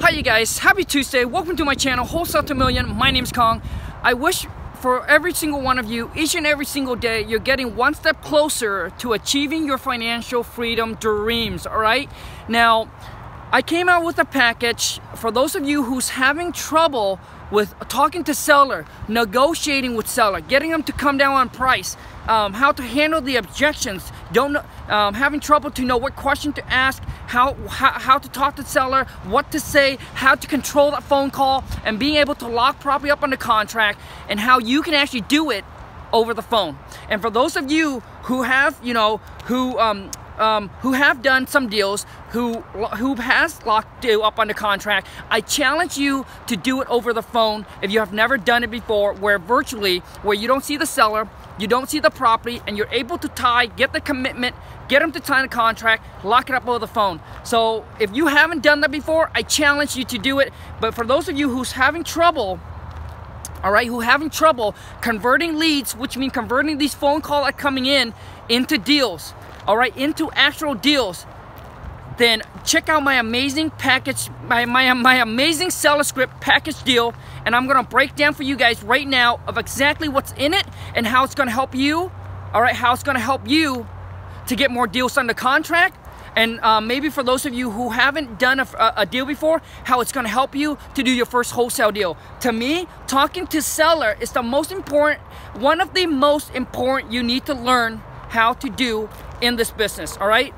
Hi you guys, happy Tuesday. Welcome to my channel, Wholesale to Million. My name is Kong. I wish for every single one of you, each and every single day, you're getting one step closer to achieving your financial freedom dreams, all right? Now, I came out with a package for those of you who's having trouble with talking to seller, negotiating with seller, getting them to come down on price, how to handle the objections, having trouble to know what question to ask, how to talk to seller, what to say, how to control that phone call, and being able to lock property up on the contract, and how you can actually do it over the phone. And for those of you who have, who have done some deals, who has locked you up on the contract, I challenge you to do it over the phone if you have never done it before, where you don't see the seller, you don't see the property, and you're able to get the commitment, get them to sign a contract, lock it up over the phone. So if you haven't done that before, I challenge you to do it. But for those of you who's having trouble, all right, converting leads, which means converting these phone calls that are coming in into deals, all right, into actual deals, then check out my amazing package, my amazing seller script package deal, and I'm gonna break down for you guys right now of exactly what's in it and how it's gonna help you, all right, how it's gonna help you to get more deals under contract. And maybe for those of you who haven't done a deal before, how it's gonna help you to do your first wholesale deal. To me, talking to seller is the most important, one of the most important you need to learn how to do in this business, all right?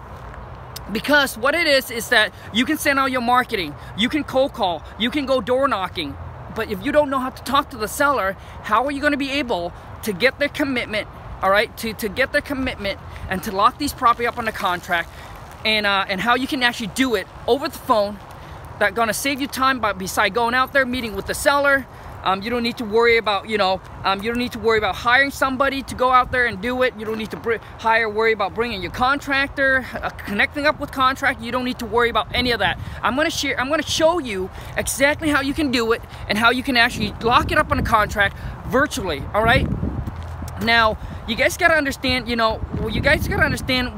Because what it is that you can send out your marketing, you can cold call, you can go door knocking, but if you don't know how to talk to the seller, how are you gonna be able to get their commitment, all right, to get their commitment and to lock these property up on the contract, and how you can actually do it over the phone, that's gonna save you time beside going out there, meeting with the seller. You don't need to worry about, you don't need to worry about hiring somebody to go out there and do it. You don't need to worry about bringing your contractor, connecting up with contract. You don't need to worry about any of that. I'm gonna show you exactly how you can do it and how you can actually lock it up on a contract virtually, all right? Now, you guys gotta understand,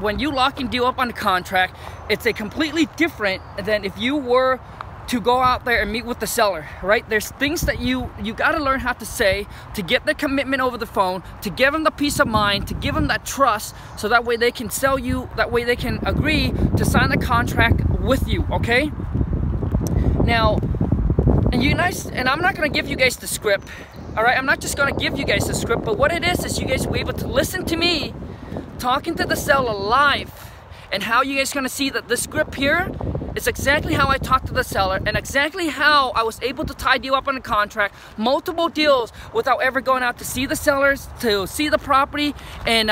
when you lock and deal up on the contract, it's a completely different than if you were to go out there and meet with the seller, right? There's things that you got to learn how to say to get the commitment over the phone, to give them the peace of mind, to give them that trust, so that way they can sell you, that way they can agree to sign a contract with you, okay? Now, and I'm not going to give you guys the script, all right? I'm not just going to give you guys the script, but what it is you guys will be able to listen to me talking to the seller live, and how you guys are going to see that the script here, it's exactly how I talked to the seller and exactly how I was able to tie deal up on a contract, multiple deals without ever going out to see the sellers, to see the property. And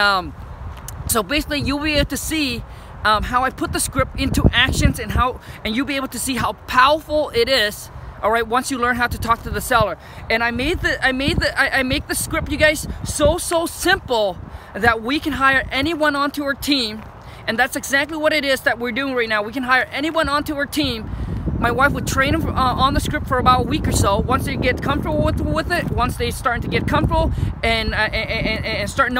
so basically you'll be able to see how I put the script into actions, and you'll be able to see how powerful it is, all right, once you learn how to talk to the seller. And I make the script, you guys, so simple that we can hire anyone onto our team. And that's exactly what it is that we're doing right now. We can hire anyone onto our team. My wife would train them on the script for about a week or so. Once they get comfortable with it, once they start to get comfortable and start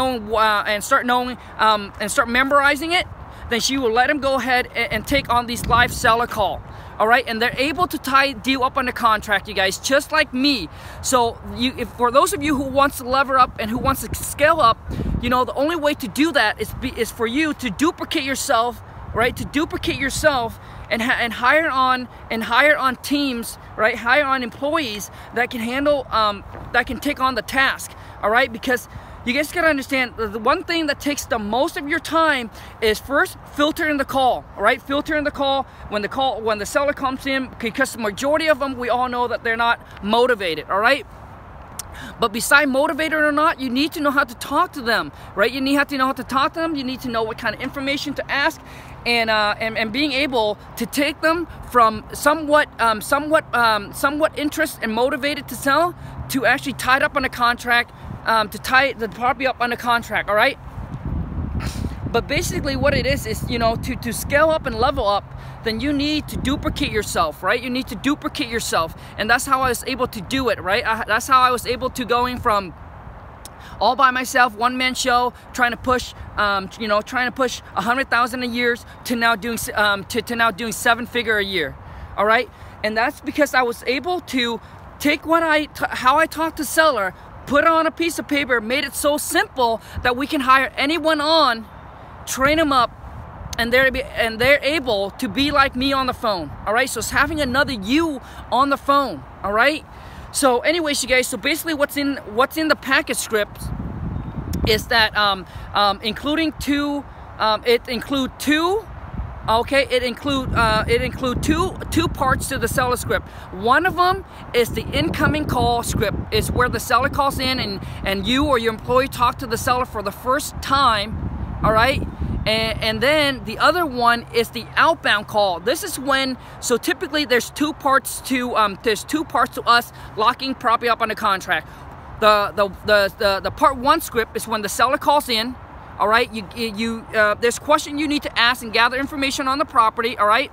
memorizing it, then she will let them go ahead and take on these live seller call. All right, and they're able to tie deal up on the contract, you guys, just like me. So for those of you who wants to lever up and who wants to scale up, the only way to do that is for you to duplicate yourself, right? To duplicate yourself and hire on teams, right? Hire on employees that can handle, that can take on the task, all right? Because you guys gotta understand, the one thing that takes the most of your time is first filtering the call, all right? Filtering the call when the seller comes in, because the majority of them, we all know that they're not motivated, all right? But beside motivated or not, you need to know how to talk to them, right? You need to know how to talk to them. You need to know what kind of information to ask, and being able to take them from somewhat interest and motivated to sell to actually tied up on a contract, to tie the property up on a contract, all right? But basically what it is to scale up and level up, then you need to duplicate yourself, right? You need to duplicate yourself. And that's how I was able to do it, right? That's how I was able to going from all by myself, one-man show, trying to push, trying to push 100,000 a year to now doing 7-figure a year. All right. And that's because I was able to take how I talk to seller, put it on a piece of paper, made it so simple that we can hire anyone on, train them up, and they're able to be like me on the phone. All right, so it's having another you on the phone. All right. So anyways, you guys, so basically what's in the package script is that it include two parts to the seller script. One of them is the incoming call script. Is where the seller calls in and you or your employee talk to the seller for the first time. All right. And then the other one is the outbound call. This is when, so typically there's two parts to us locking property up under contract. The part one script is when the seller calls in. All right, there's question you need to ask and gather information on the property. All right,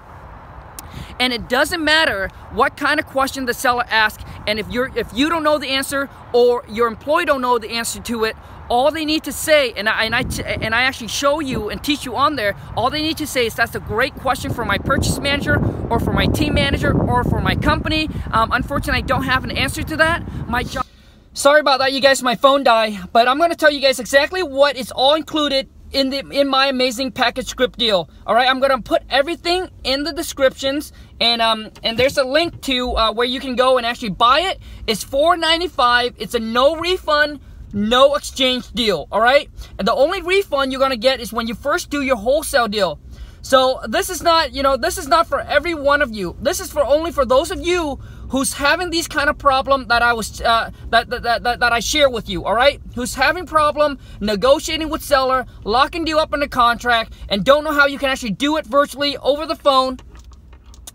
and it doesn't matter what kind of question the seller asks, and if you don't know the answer or your employee don't know the answer to it, all they need to say, and I actually show you and teach you on there, all they need to say is that's a great question for my purchase manager or for my team manager or for my company. Unfortunately, I don't have an answer to that. My job. Sorry about that, you guys. My phone died, but I'm going to tell you guys exactly what is all included in my amazing package script deal. All right, I'm going to put everything in the descriptions, and there's a link to where you can go and actually buy it. It's $4.95. It's a no refund, no exchange deal. All right, and the only refund you're going to get is when you first do your wholesale deal. So this is not, this is not for every one of you. This is only for those of you who's having these kind of problem that I share with you. All right, who's having problem negotiating with seller, locking you up in the contract, and don't know how you can actually do it virtually over the phone,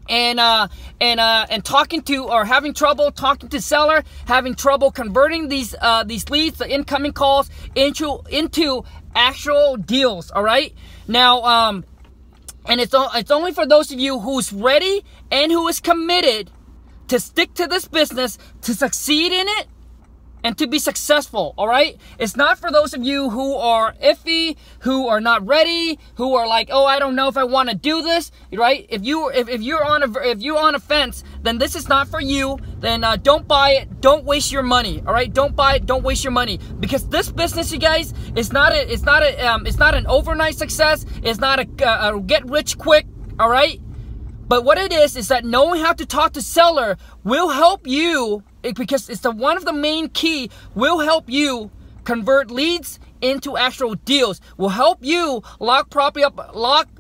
and talking to, or having trouble talking to seller, having trouble converting these leads, the incoming calls, into actual deals. All right, now and it's only for those of you who's ready and who is committed to stick to this business, to succeed in it, and to be successful. All right, it's not for those of you who are iffy, who are not ready, who are like, oh, I don't know if I want to do this. Right? If you're on a fence, then this is not for you. Then don't buy it. Don't waste your money. All right, don't buy it. Don't waste your money, because this business, you guys, it's not an overnight success. It's not a get rich quick. All right. But what it is that knowing how to talk to seller will help you, because it's one of the main key, will help you convert leads into actual deals, will help you lock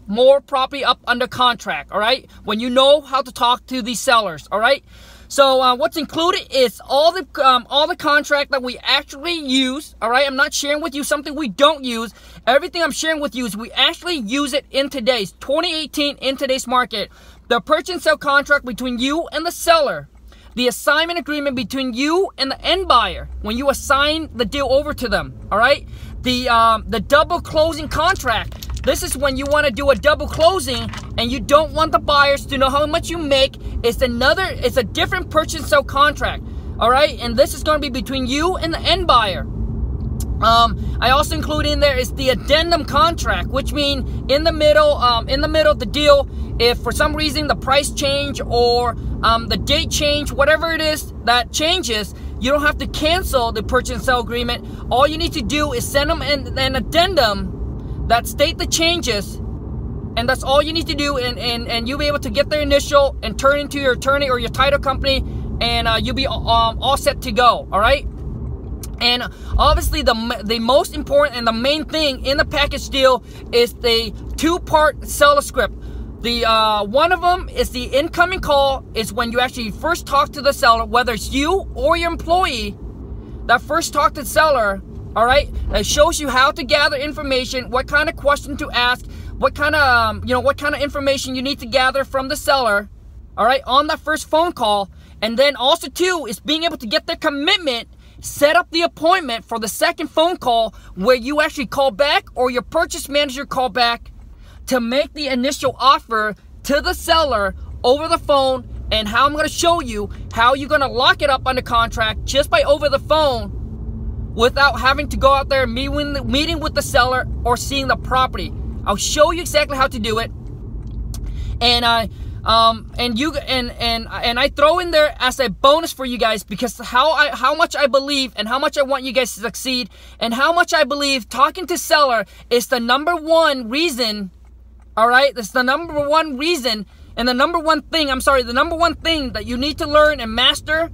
more property up under contract. All right, when you know how to talk to these sellers. All right, so what's included is all the contract that we actually use. All right, I'm not sharing with you something we don't use. Everything I'm sharing with you is we actually use it in today's 2018, in today's market. The purchase and sale contract between you and the seller, the assignment agreement between you and the end buyer when you assign the deal over to them. All right, the double closing contract. This is when you want to do a double closing and you don't want the buyers to know how much you make. It's a different purchase and sale contract. All right, and this is going to be between you and the end buyer. I also include in there is the addendum contract, which means in the middle of the deal, if for some reason the price change or the date change, whatever it is that changes, you don't have to cancel the purchase and sale agreement. All you need to do is send them an addendum that state the changes, and that's all you need to do, and you'll be able to get their initial and turn into your attorney or your title company, and you'll be all set to go. All right. And obviously the most important and the main thing in the package deal is the two-part seller script. The one of them is the incoming call, is when you actually first talk to the seller, whether it's you or your employee that first talk to the seller. All right, it shows you how to gather information, what kind of question to ask, what kind of what kind of information you need to gather from the seller. All right, on that first phone call, and then also too is being able to get their commitment. Set up the appointment for the second phone call where you actually call back or your purchase manager call back to make the initial offer to the seller over the phone, and how I'm going to show you how you're going to lock it up under contract just by over the phone without having to go out there and meeting with the seller or seeing the property. I'll show you exactly how to do it. And And I throw in there as a bonus for you guys, because how much I believe and how much I want you guys to succeed, and how much I believe talking to seller is the #1 reason. All right, that's the #1 reason, and the #1 thing. I'm sorry, the #1 thing that you need to learn and master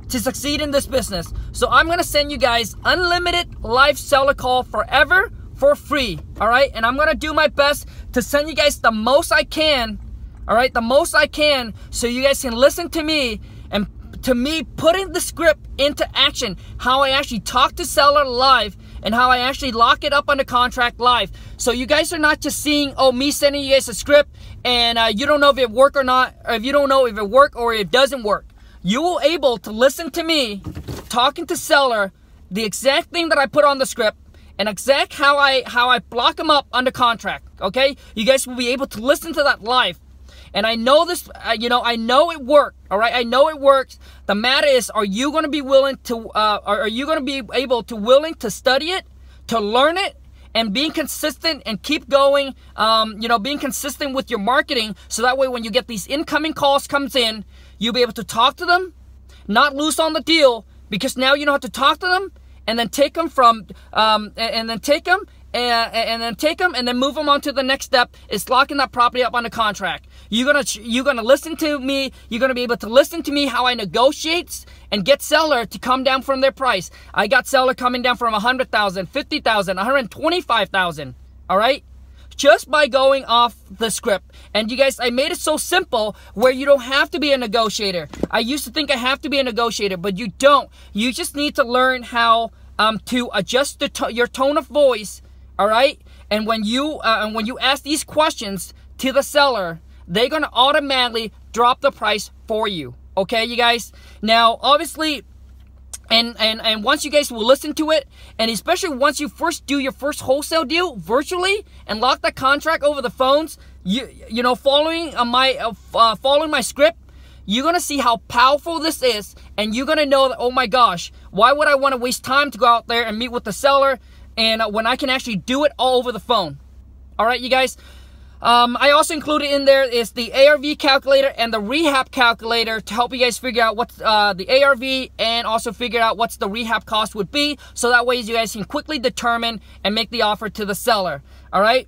to succeed in this business. So I'm gonna send you guys unlimited live seller call forever for free. All right, and I'm gonna do my best to send you guys the most I can. All right, the most I can, so you guys can listen to me, and to me putting the script into action, how I actually talk to seller live, and how I actually lock it up under contract live. So you guys are not just seeing, oh, me sending you guys a script, and you don't know if it worked or not, or if you don't know if it worked or it doesn't work. You will able to listen to me talking to seller, the exact thing that I put on the script, and exact how I block them up under contract. Okay, you guys will be able to listen to that live. And I know this, you know, I know it worked. All right, I know it works. The matter is, are you going to be willing to, are you going to be able to willing to study it, to learn it, and being consistent and keep going, you know, being consistent with your marketing, so that way when you get these incoming calls comes in, you'll be able to talk to them, not lose on the deal, because now you know how to talk to them, and then take them from, and then move them on to the next step, is locking that property up on the contract. You're gonna listen to me. You're gonna be able to listen to me how I negotiate and get seller to come down from their price. I got seller coming down from 100,000, 50,000, 125,000. All right, just by going off the script. And you guys, I made it so simple where you don't have to be a negotiator. I used to think I have to be a negotiator, but you don't. You just need to learn how to adjust your tone of voice. All right, and when you ask these questions to the seller, they're gonna automatically drop the price for you. Okay, you guys. Now, obviously, and once you guys will listen to it, and especially once you first do your first wholesale deal virtually and lock that contract over the phones, you know, following my script, you're gonna see how powerful this is, and you're gonna know that, oh my gosh, why would I want to waste time to go out there and meet with the seller, and when I can actually do it all over the phone? All right, you guys. I also included in there is the ARV calculator and the rehab calculator to help you guys figure out what's the ARV, and also figure out what's the rehab cost would be, so that way you guys can quickly determine and make the offer to the seller. All right.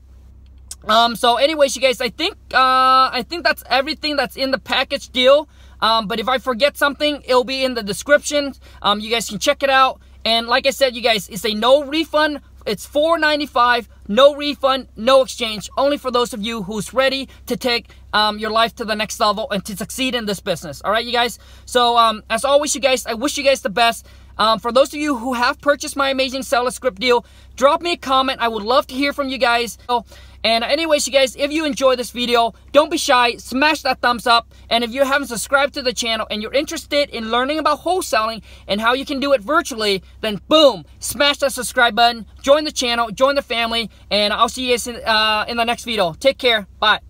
So anyways, you guys, I think that's everything that's in the package deal. But if I forget something, it'll be in the description. You guys can check it out. And like I said, you guys, it's a no refund. It's $4.95, no refund, no exchange. Only for those of you who's ready to take your life to the next level and to succeed in this business. All right, you guys. So as always, you guys, I wish you guys the best. For those of you who have purchased my amazing seller script deal, drop me a comment. I would love to hear from you guys. And anyways, you guys, if you enjoy this video, don't be shy, smash that thumbs up. And if you haven't subscribed to the channel and you're interested in learning about wholesaling and how you can do it virtually, then boom, smash that subscribe button, join the channel, join the family, and I'll see you guys in the next video. Take care. Bye.